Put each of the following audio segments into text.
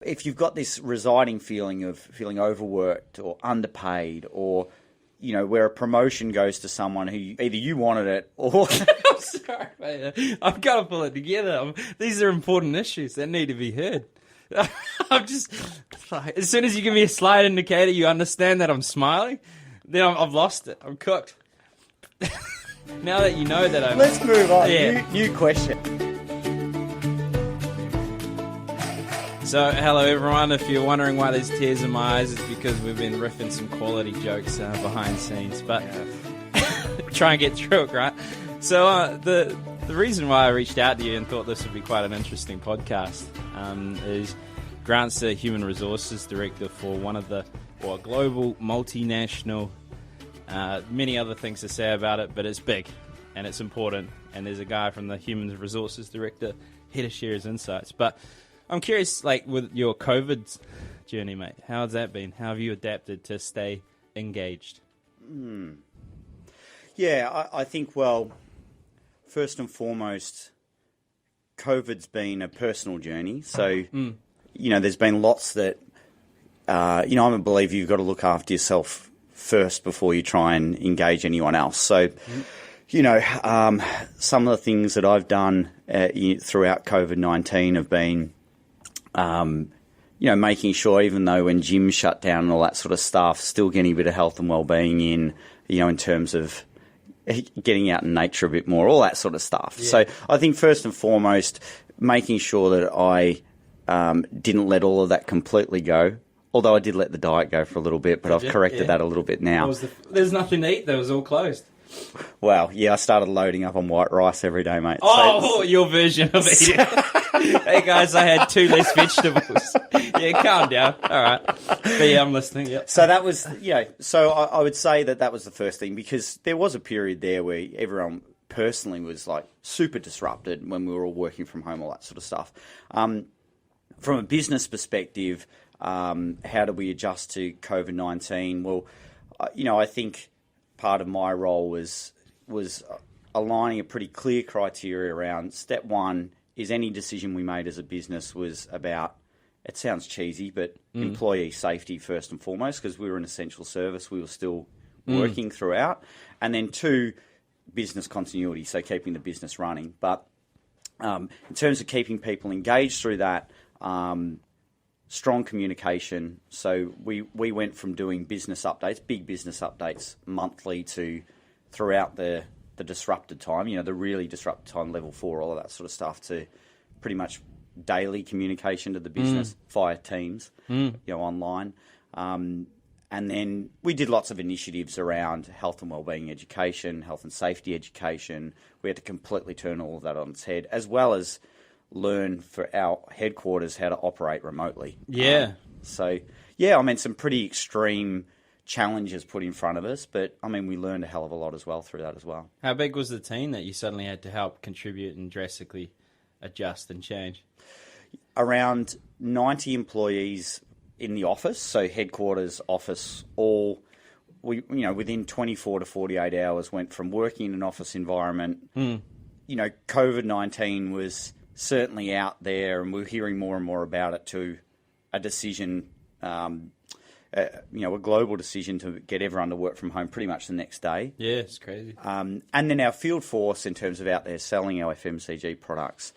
If you've got this residing feeling of feeling overworked or underpaid, or where a promotion goes to someone who either you wanted it or I'm sorry, mate. I've got to pull it together. These are important issues that need to be heard. I'm just as soon as you give me a slight indicator, you understand that I'm smiling, then I've lost it. I'm cooked. Now that you know that I'm... Let's move on. Yeah. New question. So, hello everyone. If you're wondering why there's tears in my eyes, it's because we've been riffing some quality jokes behind scenes. But try and get through it, Grant. So, the reason why I reached out to you and thought this would be quite an interesting podcast is Grant's the Human Resources Director for one of the global multinational. Many other things to say about it, but it's big and it's important. And there's a guy from the Human Resources Director here to share his insights. But I'm curious, with your COVID journey, mate, how has that been? How have you adapted to stay engaged? Yeah, I think, first and foremost, COVID's been a personal journey. So, there's been lots that, I'm a believer you've got to look after yourself first before you try and engage anyone else. So, some of the things that I've done throughout COVID-19 have been, making sure, even though when gyms shut down and all that sort of stuff, still getting a bit of health and well-being in terms of getting out in nature a bit more, all that sort of stuff. Yeah. So I think first and foremost, making sure that I didn't let all of that completely go. Although I did let the diet go for a little bit, but I've corrected that a little bit now. There's nothing to eat. That was all closed. Well, yeah, I started loading up on white rice every day, mate. Oh, your version of eating. Hey, guys, I had 2 less vegetables. Yeah, calm down. All right. But yeah, I'm listening. Yep. So that was, so I would say that was the first thing, because there was a period there where everyone personally was super disrupted when we were all working from home, all that sort of stuff. From a business perspective, how do we adjust to COVID-19? Well, I think part of my role was aligning a pretty clear criteria around step one is any decision we made as a business was about, it sounds cheesy, but employee safety first and foremost, because we were an essential service. We were still working throughout. And then 2, business continuity, so keeping the business running. But in terms of keeping people engaged through that, strong communication. So we went from doing business updates, big business updates monthly, to throughout the disrupted time, the really disrupted time, level 4, all of that sort of stuff, to pretty much daily communication to the business via Teams, online. And then we did lots of initiatives around health and wellbeing education, health and safety education. We had to completely turn all of that on its head, as well as learn for our headquarters how to operate remotely. Yeah. Some pretty extreme challenges put in front of us, but we learned a hell of a lot as well through that as well. How big was the team that you suddenly had to help contribute and drastically adjust and change? Around 90 employees in the office, so headquarters, office, all within 24 to 48 hours went from working in an office environment. COVID-19 was certainly out there, and we're hearing more and more about it, to a decision, a global decision to get everyone to work from home pretty much the next day. Yeah, it's crazy. And then our field force, in terms of out there selling our FMCG products,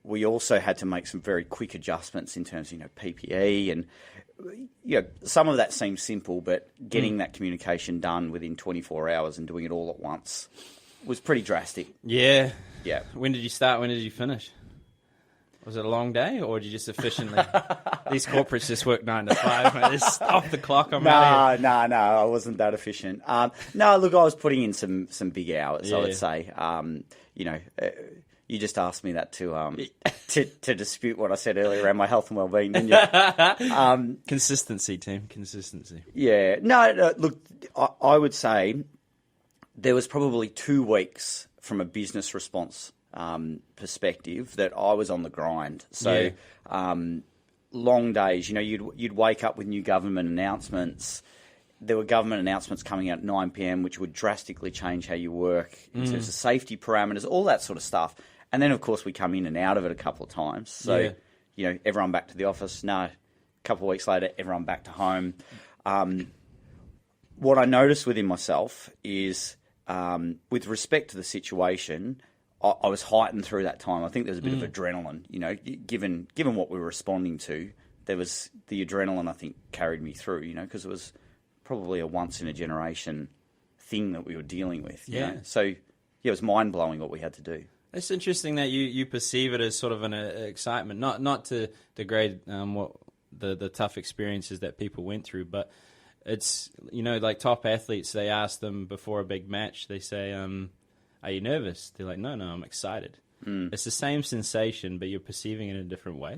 we also had to make some very quick adjustments in terms of, PPE, and, some of that seems simple, but getting that communication done within 24 hours and doing it all at once was pretty drastic. Yeah. Yeah. When did you start? When did you finish? Was it a long day, or did you just efficiently? These corporates just work 9 to 5, mate. It's off the clock. No, I wasn't that efficient. No, look, I was putting in some big hours. Yeah. I would say. You just asked me that to dispute what I said earlier around my health and well-being, didn't you? Consistency, team. Consistency. Yeah. No. Look, I would say there was probably 2 weeks from a business response perspective that I was on the grind. So long days, you'd wake up with new government announcements. There were government announcements coming out at 9 p.m, which would drastically change how you work in terms of safety parameters, all that sort of stuff. And then, of course, we come in and out of it a couple of times. So, everyone back to the office. No, a couple of weeks later, everyone back to home. What I noticed within myself is, with respect to the situation, I was heightened through that time. I think there was a bit of adrenaline, given what we were responding to. There was the adrenaline, I think, carried me through, because it was probably a once-in-a-generation thing that we were dealing with. You know? So, it was mind-blowing what we had to do. It's interesting that you perceive it as sort of an excitement, not to degrade what the tough experiences that people went through, but it's, like top athletes, they ask them before a big match, they say, are you nervous? They're like, no, I'm excited. It's the same sensation, but you're perceiving it in a different way.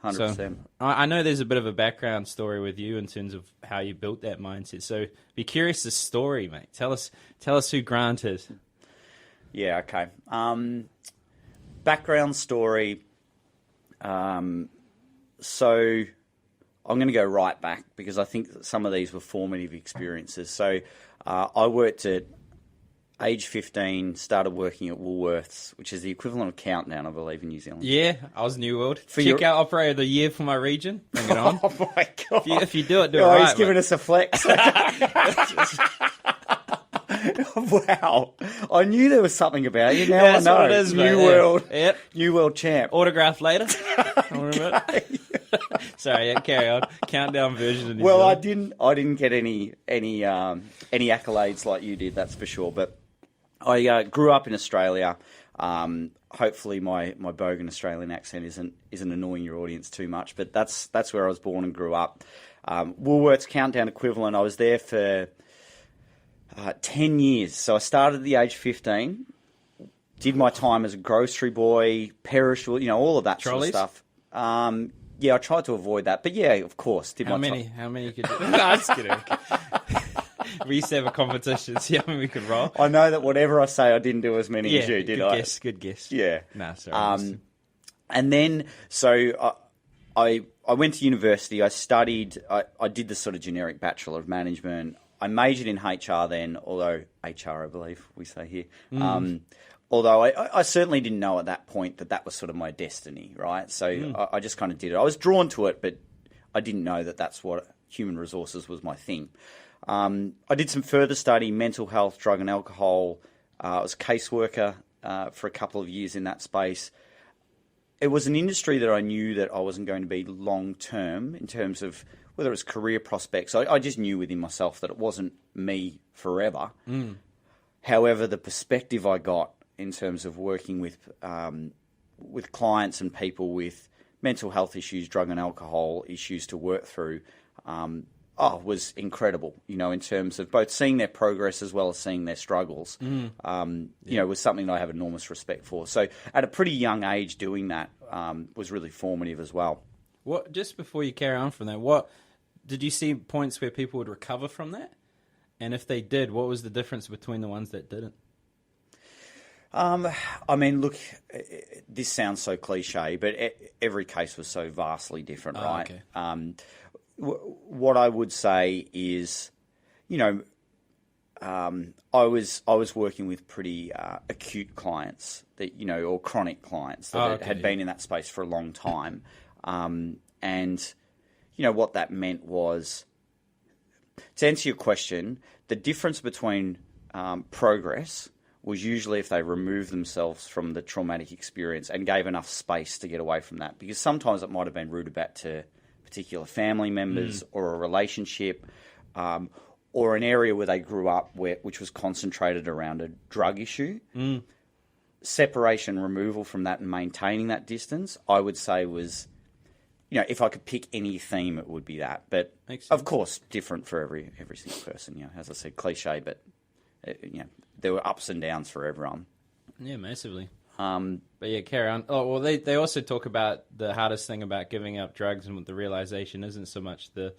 100%. So, I know there's a bit of a background story with you in terms of how you built that mindset. So be curious the story, mate. Tell us who Grant is. Yeah, okay. Background story. So I'm going to go right back because I think that some of these were formative experiences. So I worked at age 15, started working at Woolworths, which is the equivalent of Countdown, I believe, in New Zealand. Yeah, I was New World. Check out Operator of the Year for my region. Bring it on. Oh, my God. If you do it, do it right. He's giving us a flex. Wow. I knew there was something about you. Now I know. What it is, New mate. World. Yep. New World champ. Autograph later. Sorry, carry on. Countdown version of New Well, Zealand. I didn't get any accolades like you did, that's for sure. But I grew up in Australia. Hopefully my bogan Australian accent isn't annoying your audience too much, but that's where I was born and grew up. Woolworths Countdown equivalent. I was there for 10 years. So I started at the age 15, did my time as a grocery boy, perishable, all of that Trolleys? sort of stuff. Yeah, I tried to avoid that, but yeah, of course. How many could you... No, I'm just kidding. We used to have a competition, see how many we could roll. I know that whatever I say, I didn't do as many as you, did I? Good guess. Yeah. Nah, sorry. And then, so I went to university. I studied, I did the sort of generic Bachelor of Management. I majored in HR then, although HR, I believe we say here. Although I certainly didn't know at that point that was sort of my destiny, right? So I just kind of did it. I was drawn to it, but I didn't know that that's what human resources was my thing. I did some further study, mental health, drug and alcohol. I was a caseworker for a couple of years in that space. It was an industry that I knew that I wasn't going to be long-term in terms of whether it was career prospects. I just knew within myself that it wasn't me forever. However, the perspective I got in terms of working with clients and people with mental health issues, drug and alcohol issues to work through, was incredible, in terms of both seeing their progress as well as seeing their struggles, was something that I have enormous respect for. So at a pretty young age doing that was really formative as well. What, just before you carry on from that, what did you see points where people would recover from that? And if they did, what was the difference between the ones that didn't? I mean, look, this sounds so cliche, but every case was so vastly different, right? Okay. What I would say is, I was working with pretty acute clients that or chronic clients that had been in that space for a long time, and what that meant was, to answer your question, the difference between progress was usually if they removed themselves from the traumatic experience and gave enough space to get away from that. Because sometimes it might have been rooted back to particular family members or a relationship or an area where they grew up which was concentrated around a drug issue. Separation, removal from that and maintaining that distance, I would say was, if I could pick any theme, it would be that. But, of course, different for every single person. As I said, cliche, but, there were ups and downs for everyone. Yeah, massively. But yeah, carry on. Oh, well, they also talk about the hardest thing about giving up drugs and the realization isn't so much the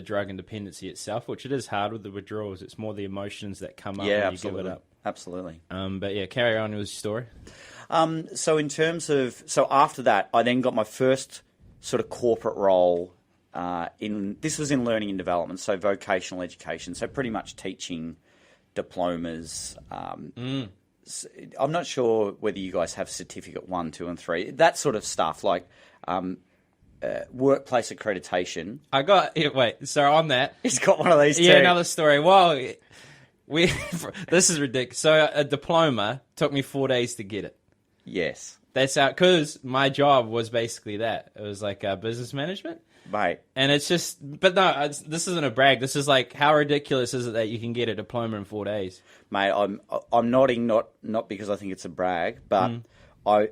drug and dependency itself, which it is hard with the withdrawals. It's more the emotions that come up when you give it up. Absolutely. But yeah, carry on with your story. So in terms of, after that, I then got my first sort of corporate role this was in learning and development, so vocational education, so pretty much teaching diplomas, I'm not sure whether you guys have certificate 1, 2, and 3. That sort of stuff, like workplace accreditation. I got wait. So on that, He's got one of these too. yeah, another story. Well, this is ridiculous. So a diploma took me 4 days to get it. Yes, That's out because my job was basically that. It was like business management. mate. And it's just, but no, this isn't a brag. This is like, how ridiculous is it that you can get a diploma in 4 days? Mate, I'm nodding not because I think it's a brag, but I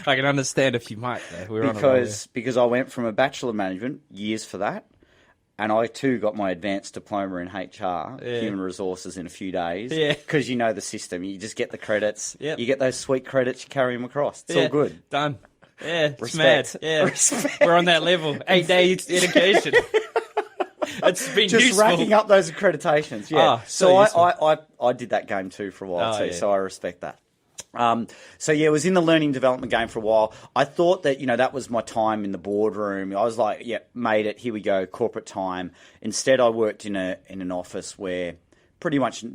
I can understand if you might, though. We're on a roll because I went from a Bachelor of Management, years for that, and I too got my advanced diploma in HR, Human Resources, in a few days. Yeah. Because you know the system. You just get the credits. Yep. You get those sweet credits, you carry them across. It's there. all good. Done. Yeah, it's Respect. mad. Yeah, Respect. we're on that level. 8 days dedication. It's been Just useful. racking up those accreditations. Yeah. Oh, so I did that game too for a while Oh, too, yeah. so I respect that. So yeah, I was in the learning development game for a while. I thought that, that was my time in the boardroom. I was like, yeah, made it. Here we go, corporate time. Instead, I worked in an office where pretty much,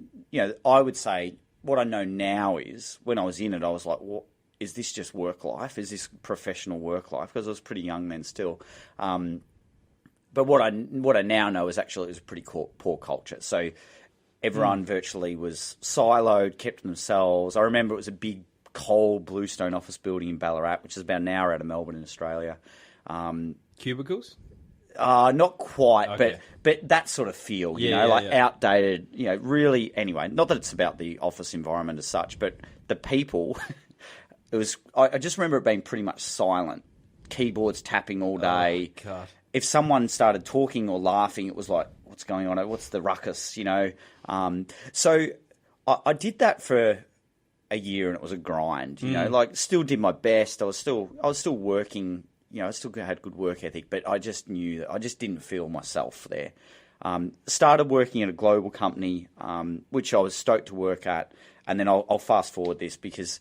I would say what I know now is when I was in it, I was like, what? Is this just work life? Is this professional work life? Because I was pretty young then still. But what I now know is actually it was a pretty poor culture. So everyone virtually was siloed, kept to themselves. I remember it was a big cold bluestone office building in Ballarat, which is about an hour out of Melbourne in Australia. Cubicles? Not quite, Okay. but that sort of feel, outdated, really. Anyway, not that it's about the office environment as such, but the people. It was. I just remember it being pretty much silent, keyboards tapping all day. Oh, God. If someone started talking or laughing, it was like, what's going on? What's the ruckus? So I did that for a year, and it was a grind. Still did my best. I was still working. I still had good work ethic, but I just knew that I just didn't feel myself there. Started working at a global company, which I was stoked to work at, and then I'll fast forward this because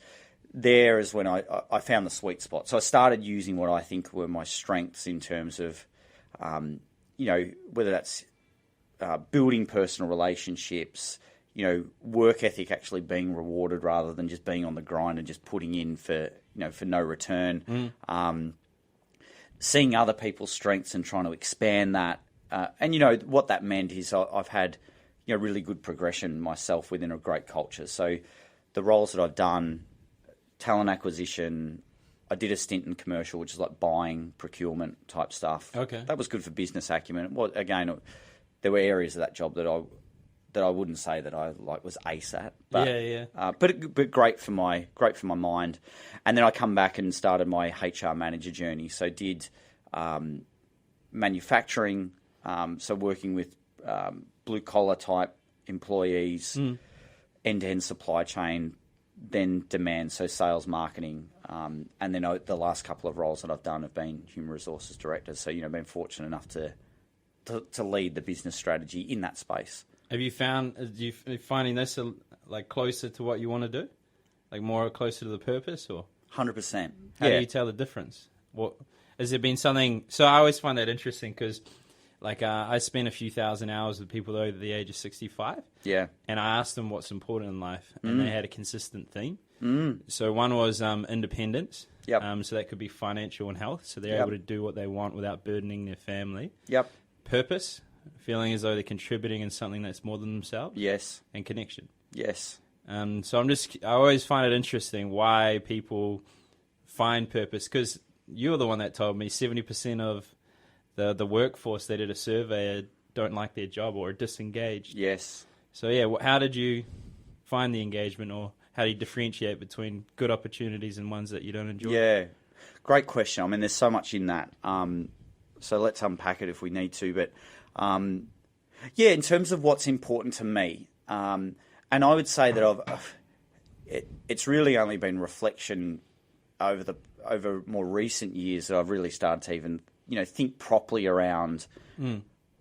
there is when I found the sweet spot. So I started using what I think were my strengths in terms of, whether that's building personal relationships, work ethic actually being rewarded rather than just being on the grind and just putting in for no return. Seeing other people's strengths and trying to expand that. And what that meant is I've had, really good progression myself within a great culture. So the roles that I've done, talent acquisition, I did a stint in commercial, which is like buying, procurement type stuff. Okay. That was good for business acumen. Well, again, there were areas of that job that I wouldn't say that I was ace at. But, but great for my mind. And then I come back and started my HR manager journey. So did manufacturing, so working with blue collar type employees, end-to-end supply chain, then demand, so sales, marketing, and then the last couple of roles that I've done have been human resources director. So been fortunate enough to lead the business strategy in that space. Have you found? Are you finding this like closer to what you want to do, like more closer to the purpose, or 100%? How do you tell the difference? What has there been something? So I always find that interesting because, like, I spent a few thousand hours with people over the age of 65. Yeah. And I asked them what's important in life, and they had a consistent theme. So one was independence. Yep. So that could be financial and health. So they're able to do what they want without burdening their family. Yep. Purpose, feeling as though they're contributing in something that's more than themselves. Yes. And connection. Yes. So I always find it interesting why people find purpose, because you're the one that told me 70% of the workforce they did a survey don't like their job or are disengaged. Yes. So yeah, how did you find the engagement, or how do you differentiate between good opportunities and ones that you don't enjoy? Yeah, great question. I mean, there's so much in that. So let's unpack it if we need to. But in terms of what's important to me, and I would say that it's really only been reflection over more recent years that I've really started to even think properly around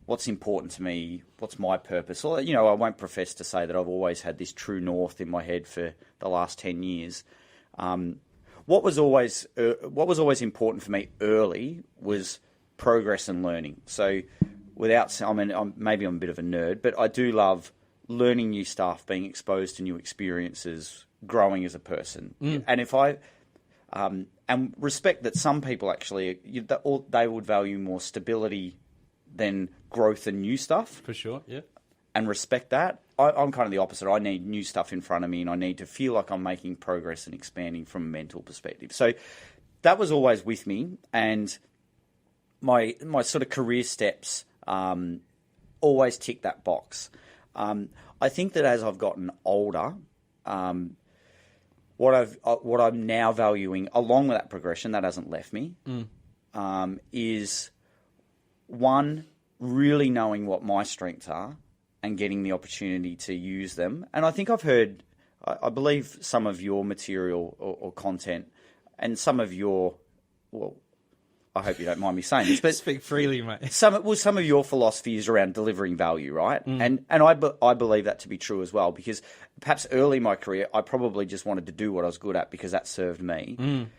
what's important to me, what's my purpose. Or, I won't profess to say that I've always had this true north in my head for the last 10 years. What was always important for me early was progress and learning. So maybe I'm a bit of a nerd, but I do love learning new stuff, being exposed to new experiences, growing as a person. And if I and respect that some people actually they would value more stability than growth and new stuff. For sure, yeah. And respect that. I'm kind of the opposite. I need new stuff in front of me, and I need to feel like I'm making progress and expanding from a mental perspective. So that was always with me, and my sort of career steps always tick that box. I think that as I've gotten older, what I'm now valuing, along with that progression, that hasn't left me, is one, really knowing what my strengths are and getting the opportunity to use them. And I think I've heard, I believe some of your material or content and some of your, well, I hope you don't mind me saying this, but speak freely, mate. Some of your philosophy is around delivering value, right? And I believe that to be true as well, because perhaps early in my career, I probably just wanted to do what I was good at because that served me.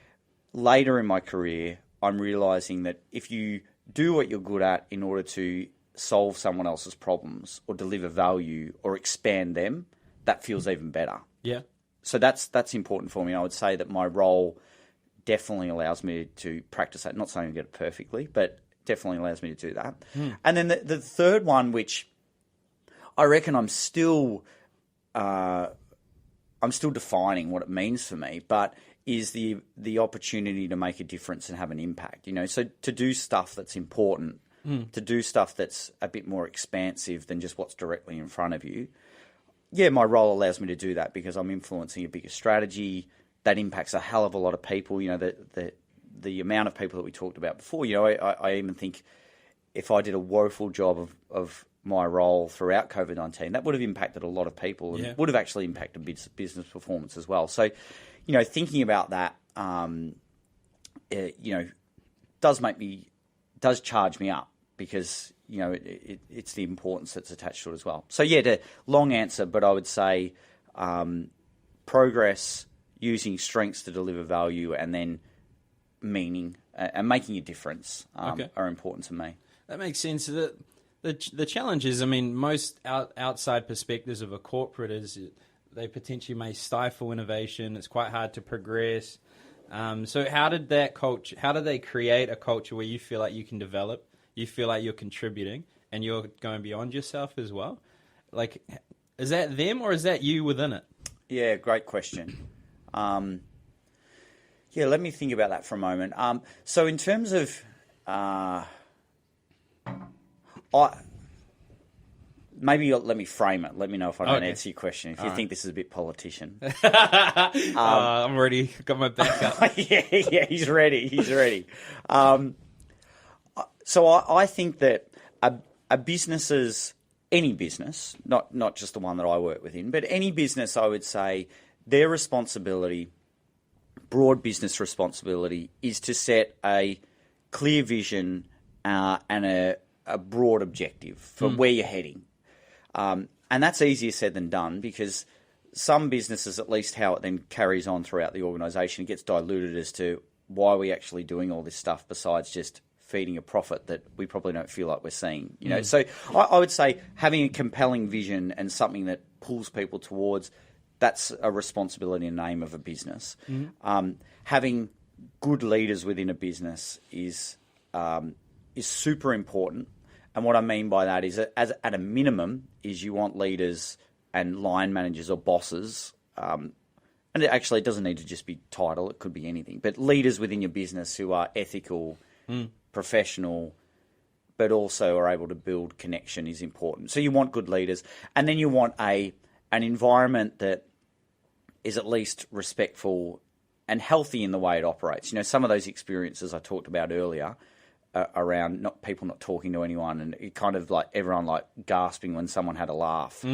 Later in my career, I'm realizing that if you do what you're good at in order to solve someone else's problems or deliver value or expand them, that feels even better. Yeah. So that's important for me. I would say that my role definitely allows me to practice that. Not saying I get it perfectly, but definitely allows me to do that. And then the third one, which I reckon I'm still defining what it means for me, but is the opportunity to make a difference and have an impact. So to do stuff that's important, to do stuff that's a bit more expansive than just what's directly in front of you. Yeah, my role allows me to do that because I'm influencing a bigger strategy that impacts a hell of a lot of people. The amount of people that we talked about before. I even think if I did a woeful job of my role throughout COVID-19, that would have impacted a lot of people and would have actually impacted business performance as well. So, thinking about that, does charge me up because, it's the importance that's attached to it as well. So, long answer, but I would say progress, using strengths to deliver value, and then meaning and making a difference are important to me. That makes sense. The challenge is, most outside perspectives of a corporate is they potentially may stifle innovation. It's quite hard to progress. So how did they create a culture where you feel like you can develop, you feel like you're contributing, and you're going beyond yourself as well? Like, is that them or is that you within it? Yeah, great question. Let me think about that for a moment. So in terms of, maybe let me frame it. Let me know if I don't answer your question. If you think this is a bit politician. I'm ready. Got my back up. yeah, he's ready. So I think that a business's, any business, not just the one that I work within, but any business, I would say, their responsibility, broad business responsibility, is to set a clear vision and a broad objective for where you're heading. And that's easier said than done because some businesses, at least how it then carries on throughout the organisation, gets diluted as to why are we actually doing all this stuff besides just feeding a profit that we probably don't feel like we're seeing. So I would say having a compelling vision and something that pulls people towards, that's a responsibility and aim of a business. Having good leaders within a business is super important. And what I mean by that is that at a minimum is you want leaders and line managers or bosses, and it doesn't need to just be title, it could be anything, but leaders within your business who are ethical, professional, but also are able to build connection is important. So you want good leaders, and then you want an environment that is at least respectful and healthy in the way it operates. Some of those experiences I talked about earlier around people not talking to anyone and it kind of like everyone like gasping when someone had a laugh.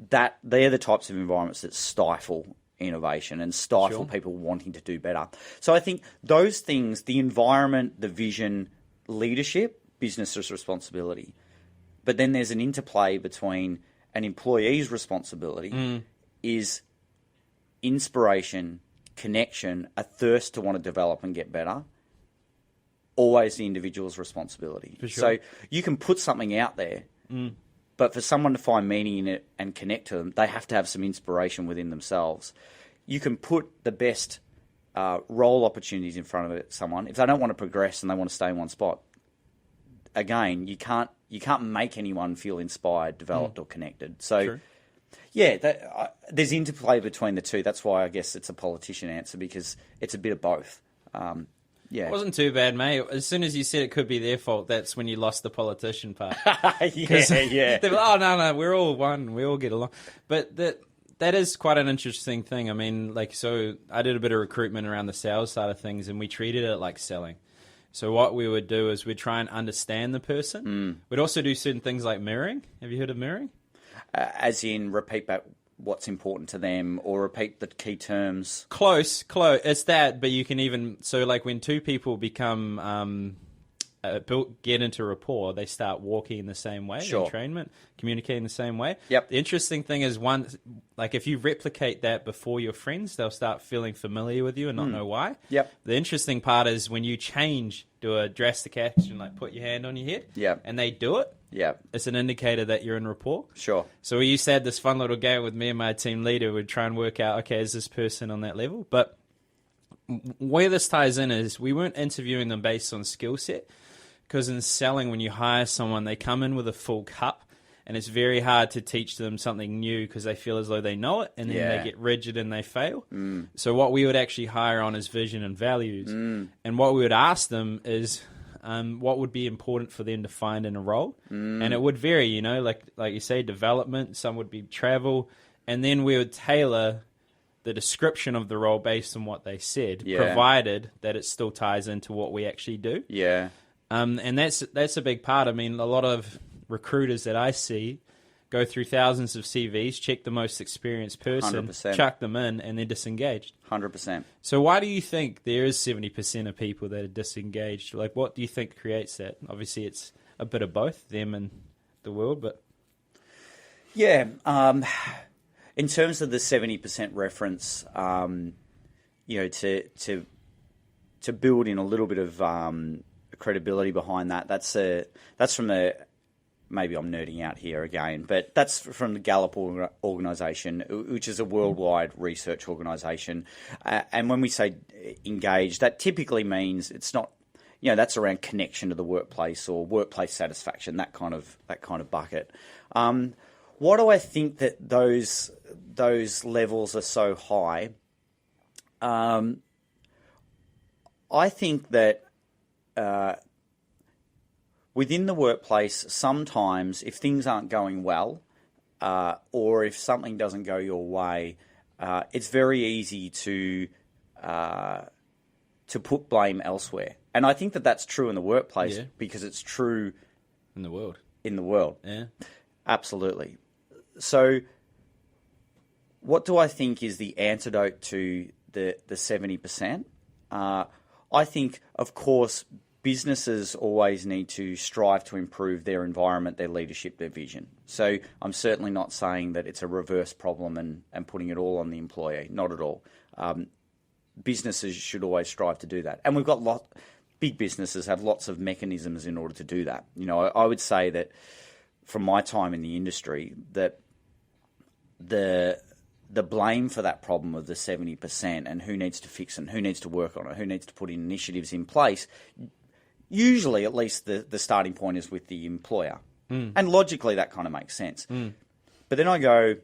That they're the types of environments that stifle innovation and stifle people wanting to do better. So I think those things, the environment, the vision, leadership, business's responsibility. But then there's an interplay between an employee's responsibility is inspiration, connection, a thirst to want to develop and get better, always the individual's responsibility. For sure. So you can put something out there, But for someone to find meaning in it and connect to them, they have to have some inspiration within themselves. You can put the best role opportunities in front of someone. If they don't want to progress and they want to stay in one spot, again, you can't make anyone feel inspired, developed, or connected. So, True. Yeah, there's interplay between the two. That's why I guess it's a politician answer, because it's a bit of both. Yeah, It wasn't too bad, mate. As soon as you said it could be their fault, that's when you lost the politician part. yeah. They were, oh, no, we're all one. We all get along. But that is quite an interesting thing. I mean, so I did a bit of recruitment around the sales side of things, and we treated it like selling. So what we would do is we'd try and understand the person. We'd also do certain things like mirroring. Have you heard of mirroring? As in repeat back what's important to them, or repeat the key terms. Close. It's that, but you can even... So, when two people become... get into rapport, they start walking in the same way, entrainment, communicating the same way. Yep. The interesting thing is, if you replicate that before your friends, they'll start feeling familiar with you and not know why. Yep. The interesting part is when you do a drastic action, like put your hand on your head, Yep. and they do it, Yep. it's an indicator that you're in rapport. Sure. So we used to have this fun little game with me and my team leader. We'd try and work out, okay, is this person on that level? But where this ties in is we weren't interviewing them based on skill set, because in selling, when you hire someone, they come in with a full cup, and it's very hard to teach them something new because they feel as though they know it, and then they get rigid and they fail. So what we would actually hire on is vision and values. And what we would ask them is what would be important for them to find in a role. And it would vary, like you say, development, some would be travel, and then we would tailor the description of the role based on what they said, provided that it still ties into what we actually do. Yeah. And that's a big part. I mean, a lot of recruiters that I see go through thousands of CVs, check the most experienced person, 100%. chuck them in, and they're disengaged. 100%. So why do you think there is 70% of people that are disengaged? What do you think creates that? Obviously, it's a bit of both, them and the world, but... Yeah. In terms of the 70% reference, to build in a little bit of credibility behind that, that's from the... Maybe I'm nerding out here again, but that's from the Gallup organisation, which is a worldwide research organisation. And when we say engaged, that typically means it's not, that's around connection to the workplace or workplace satisfaction, that kind of bucket. Why do I think that those levels are so high? I think that within the workplace, sometimes if things aren't going well, or if something doesn't go your way, it's very easy to put blame elsewhere. And I think that that's true in the workplace because it's true in the world. Yeah, absolutely. So, what do I think is the antidote to the 70%? I think, of course, businesses always need to strive to improve their environment, their leadership, their vision. So I'm certainly not saying that it's a reverse problem and putting it all on the employee. Not at all. Businesses should always strive to do that. And we've got big businesses have lots of mechanisms in order to do that. I would say that from my time in the industry, that the blame for that problem of the 70% and who needs to fix it and who needs to work on it, who needs to put in initiatives in place, usually at least the starting point is with the employer. And logically that kind of makes sense. But then I go,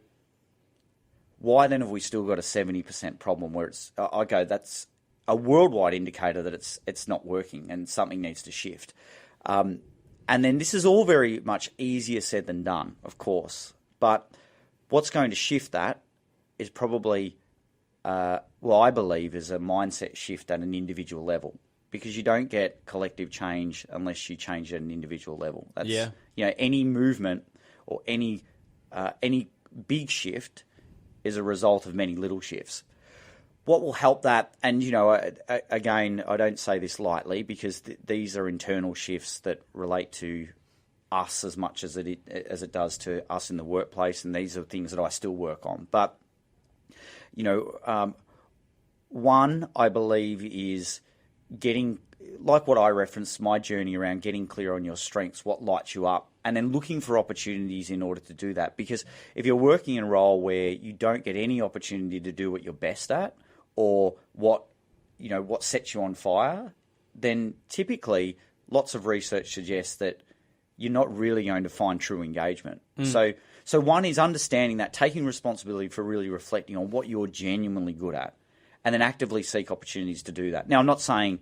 why then have we still got a 70% problem where I go, that's a worldwide indicator that it's not working and something needs to shift. And then this is all very much easier said than done, of course. But what's going to shift that is probably, I believe, is a mindset shift at an individual level, because you don't get collective change unless you change at an individual level. That's, any movement or any big shift is a result of many little shifts. What will help that, and again, I don't say this lightly because these are internal shifts that relate to us as much as it does to us in the workplace, and these are things that I still work on. But one, I believe, is getting like what I referenced, my journey around getting clear on your strengths, what lights you up, and then looking for opportunities in order to do that. Because if you're working in a role where you don't get any opportunity to do what you're best at, or what sets you on fire, then typically lots of research suggests that you're not really going to find true engagement. So one is understanding that, taking responsibility for really reflecting on what you're genuinely good at, and then actively seek opportunities to do that. Now, I'm not saying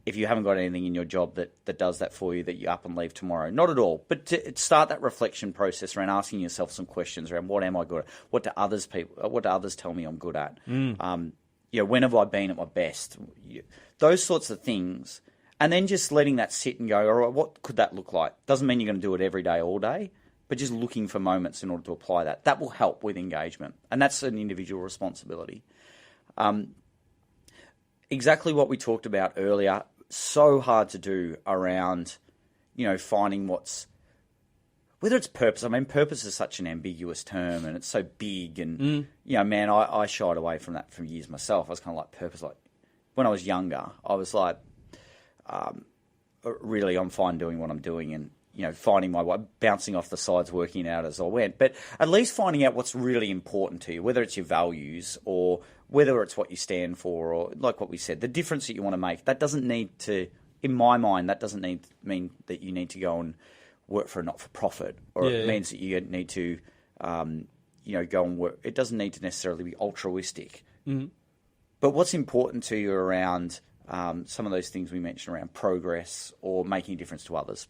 if you haven't got anything in your job that does that for you, that you up and leave tomorrow. Not at all. But to start that reflection process around asking yourself some questions around, what am I good at? What do others tell me I'm good at? When have I been at my best? Those sorts of things. And then just letting that sit and go, all right, what could that look like? Doesn't mean you're going to do it every day, all day, but just looking for moments in order to apply that. That will help with engagement. And that's an individual responsibility. Exactly what we talked about earlier. So hard to do around, finding whether it's purpose. I mean, purpose is such an ambiguous term, and it's so big. And, man, I shied away from that for years myself. I was kind of like, purpose. Like, when I was younger, I was like, really, I'm fine doing what I'm doing, and, finding my way, bouncing off the sides, working out as I went. But at least finding out what's really important to you, whether it's your values or whether it's what you stand for, or like what we said, the difference that you want to make. That doesn't need to, in my mind, mean that you need to go and work for a not-for-profit, or it means that you need to, go and work. It doesn't need to necessarily be altruistic. Mm-hmm. But what's important to you around some of those things we mentioned around progress or making a difference to others,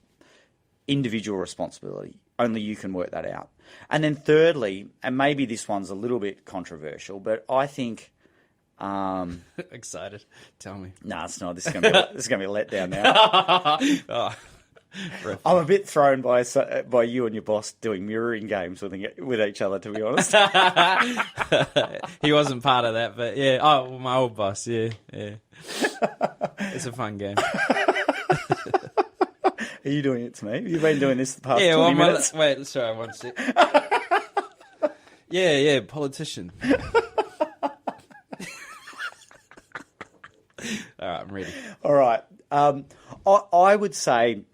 individual responsibility. Only you can work that out. And then thirdly, and maybe this one's a little bit controversial, but I think... Excited. Tell me. No, it's not. This is going to be a letdown now. I'm a bit thrown by you and your boss doing mirroring games with each other, to be honest. He wasn't part of that, but yeah. Oh, well, my old boss, yeah. It's a fun game. Are you doing it to me? You've been doing this the past 20 minutes? Wait, sorry, one sec. Yeah, politician. All right, I'm ready. All right. I would say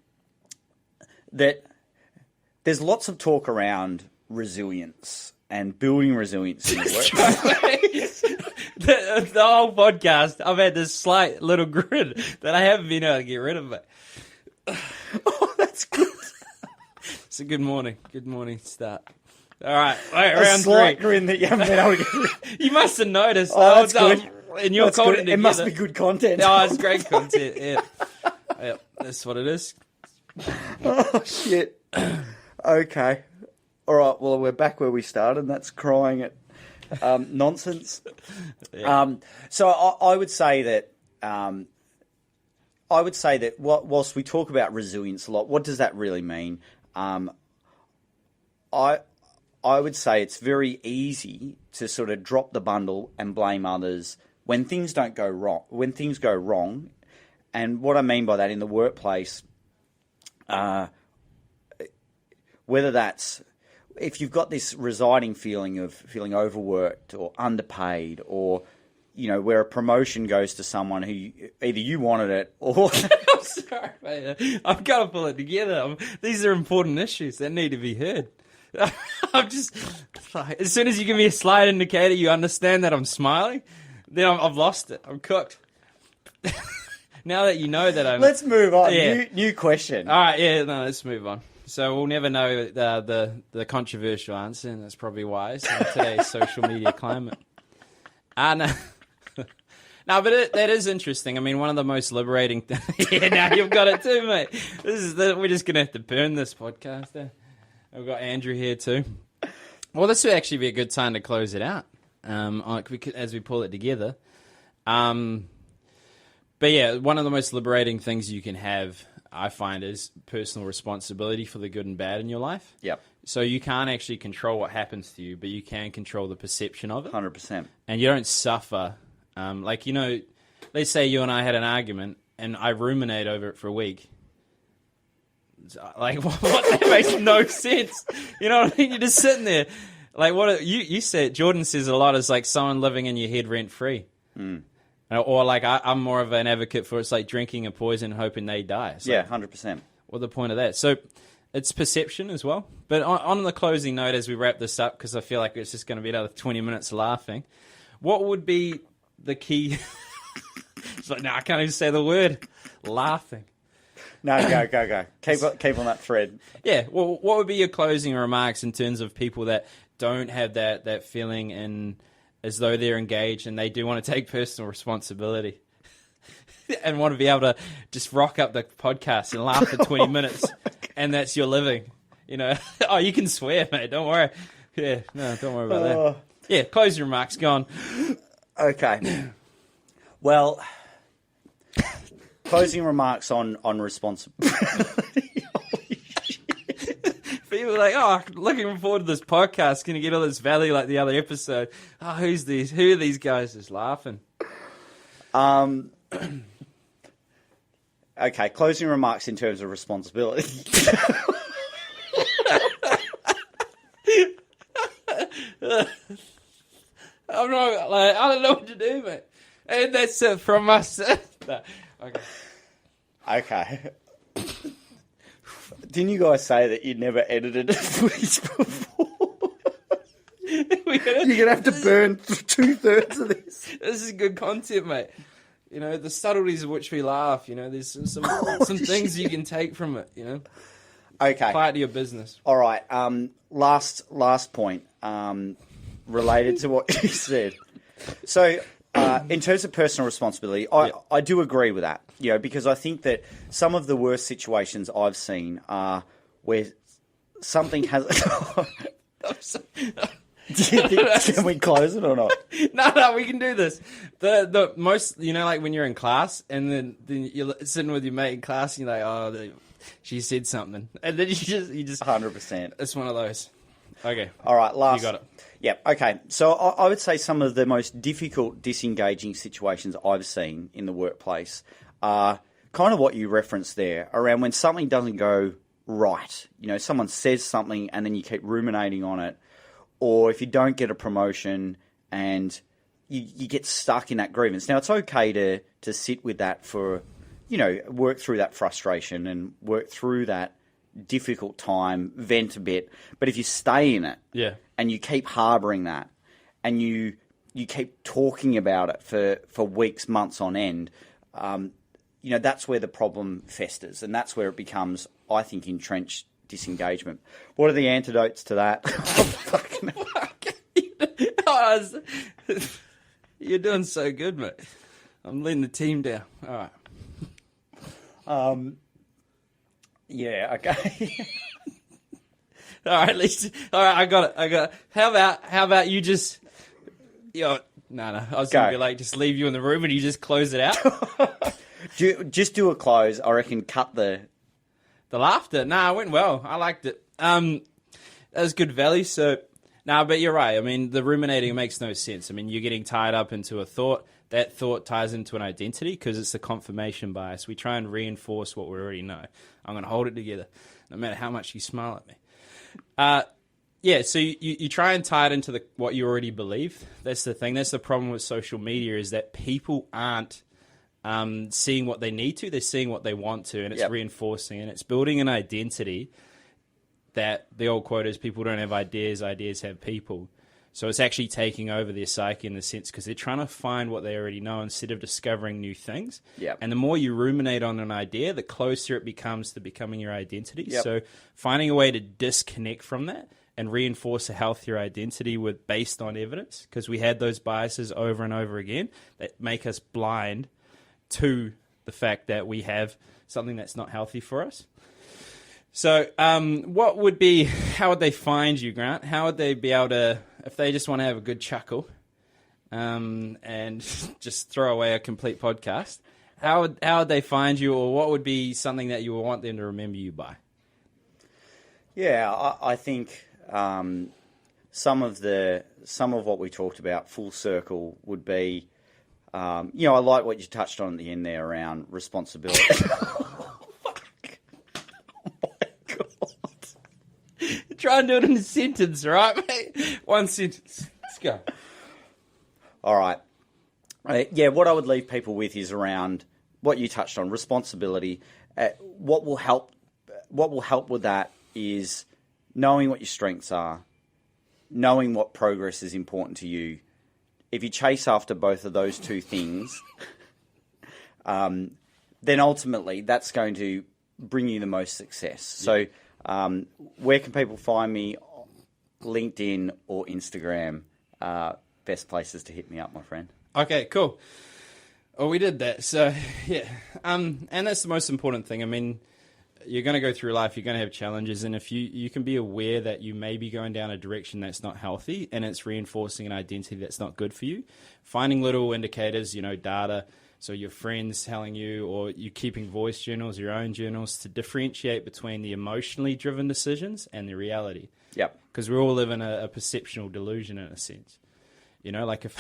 that there's lots of talk around resilience and building resilience in the work. The whole podcast, I've had this slight little grin that I haven't been able to get rid of it. Oh, that's good. It's a good morning. Good morning start. All right, round a slight 3. grin that you haven't been able to get rid of. You must have noticed. Oh, that's good. And you're good. It must be good content. Oh, it's great content. Yeah. Yep, that's what it is. Oh, shit. Okay. All right, well, we're back where we started, and that's crying at nonsense. Yeah. So I would say that... whilst we talk about resilience a lot, what does that really mean? I would say it's very easy to sort of drop the bundle and blame others when things don't go wrong. When things go wrong, and what I mean by that in the workplace, whether that's if you've got this residing feeling of feeling overworked or underpaid, or where a promotion goes to someone who either you wanted it or... I'm sorry, mate. I've got to pull it together. These are important issues that need to be heard. I'm just... As soon as you give me a slight indicator, you understand that I'm smiling, then I've lost it. I'm cooked. Now that you know that I'm... Let's move on. Yeah. New question. All right, no, let's move on. So we'll never know the controversial answer, and that's probably wise in today's social media climate. No. No, but that is interesting. I mean, one of the most liberating things... Yeah, now you've got it too, mate. We're just going to have to burn this podcast. We've got Andrew here too. Well, this would actually be a good time to close it out as we pull it together. But yeah, one of the most liberating things you can have, I find, is personal responsibility for the good and bad in your life. Yep. So you can't actually control what happens to you, but you can control the perception of it. 100%. And you don't suffer. Let's say you and I had an argument and I ruminate over it for a week. Like, what? That makes no sense. You know what I mean? You're just sitting there. Like, what you said, Jordan says a lot, is like someone living in your head rent free. Mm. Or like I'm more of an advocate for it's like drinking a poison hoping they die. It's Yeah, like, 100%. what's the point of that? So it's perception as well. But on the closing note, as we wrap this up, because I feel like it's just going to be another 20 minutes laughing, what would be the key? It's like, no, I can't even say the word. Laughing. No, go. Keep on that thread. Yeah, well, what would be your closing remarks in terms of people that don't have that feeling and as though they're engaged and they do want to take personal responsibility and want to be able to just rock up the podcast and laugh for 20 minutes and that's your living, you know? Oh, you can swear, mate. Don't worry. Yeah, no, don't worry about that. Yeah, closing remarks. Go on. Okay. Well, closing remarks on responsibility. People are like, oh, looking forward to this podcast. Going to get all this value like the other episode. Oh, who's these? Who are these guys just laughing? Okay, closing remarks in terms of responsibility. I'm not, like, I don't know what to do, mate. And that's it from us. No, okay. Okay. Didn't you guys say that you'd never edited footage before? You're going to have to burn 2/3 of this. This is good content, mate. You know, the subtleties of which we laugh, you know, there's some things you can take from it, you know. Okay. Apply it to your business. All right. Last point related to what you said. So, in terms of personal responsibility, I do agree with that. You know, because I think that some of the worst situations I've seen are where something has. Do you think, can we close it or not? No, we can do this. The most, you know, like when you're in class and then you're sitting with your mate in class and you're like, oh, she said something, and then you just 100%. It's one of those. Okay. All right. You got it. Yep. Okay. So I would say some of the most difficult, disengaging situations I've seen in the workplace are kind of what you referenced there, around when something doesn't go right. You know, someone says something and then you keep ruminating on it, or if you don't get a promotion and you get stuck in that grievance. Now, it's okay to sit with that for, you know, work through that frustration and work through that difficult time, vent a bit. But if you stay in it, and you keep harbouring that, and you keep talking about it for weeks, months on end, you know, that's where the problem festers, and that's where it becomes, I think, entrenched disengagement. What are the antidotes to that? You're doing so good, mate. I'm letting the team down. All right. Yeah. Okay. All right. I got it. How about you just, you know, no. I was going to be like, just leave you in the room and you just close it out. Just do a close. I reckon cut the laughter. Nah, it went well. I liked it. That was good value. So, but you're right. I mean, the ruminating makes no sense. I mean, you're getting tied up into a thought. That thought ties into an identity because it's the confirmation bias. We try and reinforce what we already know. I'm going to hold it together, no matter how much you smile at me. So you try and tie it into what you already believe. That's the thing. That's the problem with social media, is that people aren't seeing what they need to. They're seeing what they want to, and it's reinforcing, and it's building an identity that the old quote is, people don't have ideas, ideas have people. So it's actually taking over their psyche in the sense, because they're trying to find what they already know instead of discovering new things. And the more you ruminate on an idea, the closer it becomes to becoming your identity. So finding a way to disconnect from that and reinforce a healthier identity based on evidence, because we had those biases over and over again that make us blind to the fact that we have something that's not healthy for us. So how would they find you, Grant? How would they be able to, if they just want to have a good chuckle and just throw away a complete podcast, how would they find you, or what would be something that you would want them to remember you by? Yeah, I think some of what we talked about, full circle, would be, you know, I like what you touched on at the end there around responsibility. Try and do it in a sentence, right, mate? One sentence. Let's go. All right. What I would leave people with is around what you touched on, responsibility. What will help with that is knowing what your strengths are, knowing what progress is important to you. If you chase after both of those two things, then ultimately that's going to bring you the most success. So where can people find me? LinkedIn or Instagram, best places to hit me up, my friend. Okay, cool. Well, we did that. So, yeah. And that's the most important thing. I mean, you're going to go through life, you're going to have challenges, and if you can be aware that you may be going down a direction that's not healthy and it's reinforcing an identity that's not good for you, finding little indicators, data, so your friends telling you, or you keeping voice journals, your own journals, to differentiate between the emotionally driven decisions and the reality. Yep. Because we all live in a perceptual delusion in a sense. Like if...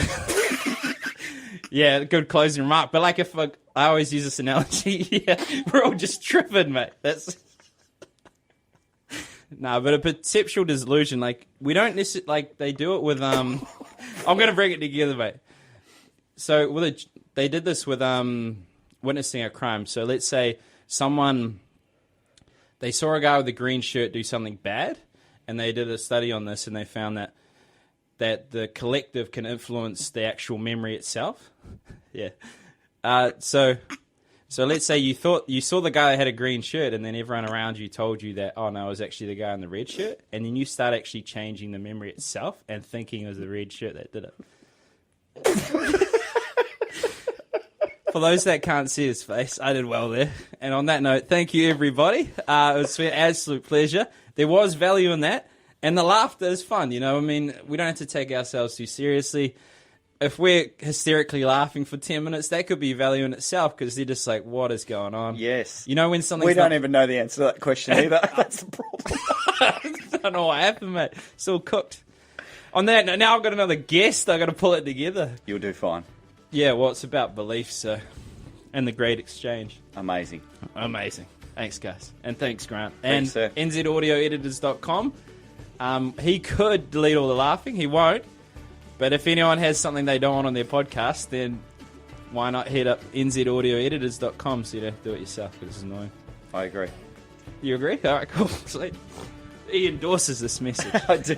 Yeah, good closing remark. But if I always use this analogy, we're all just tripping, mate. That's but a perceptual delusion, we don't necessarily they do it with I'm gonna bring it together, mate. So they did this with witnessing a crime. So let's say they saw a guy with a green shirt do something bad, and they did a study on this, and they found that the collective can influence the actual memory itself. Yeah. So let's say you saw the guy that had a green shirt, and then everyone around you told you that, oh no, it was actually the guy in the red shirt, and then you start actually changing the memory itself and thinking it was the red shirt that did it. For those that can't see his face, I did well there. And on that note, thank you everybody. It was an absolute pleasure. There was value in that. And the laughter is fun, we don't have to take ourselves too seriously. If we're hysterically laughing for 10 minutes, that could be value in itself, because they're just like, what is going on? Yes. When something's We don't even know the answer to that question either. That's the problem. I don't know what happened, mate. It's all cooked. On that note, now I've got another guest. I've got to pull it together. You'll do fine. Yeah, well, it's about belief, and the great exchange. Amazing. Thanks, guys. And thanks, Grant. Thanks, sir. NZAudioEditors.com. He could delete all the laughing. He won't. But if anyone has something they don't want on their podcast, then why not head up NZAudioEditors.com so you don't have to do it yourself, because it's annoying. I agree. You agree? All right, cool. Sweet. He endorses this message. I do.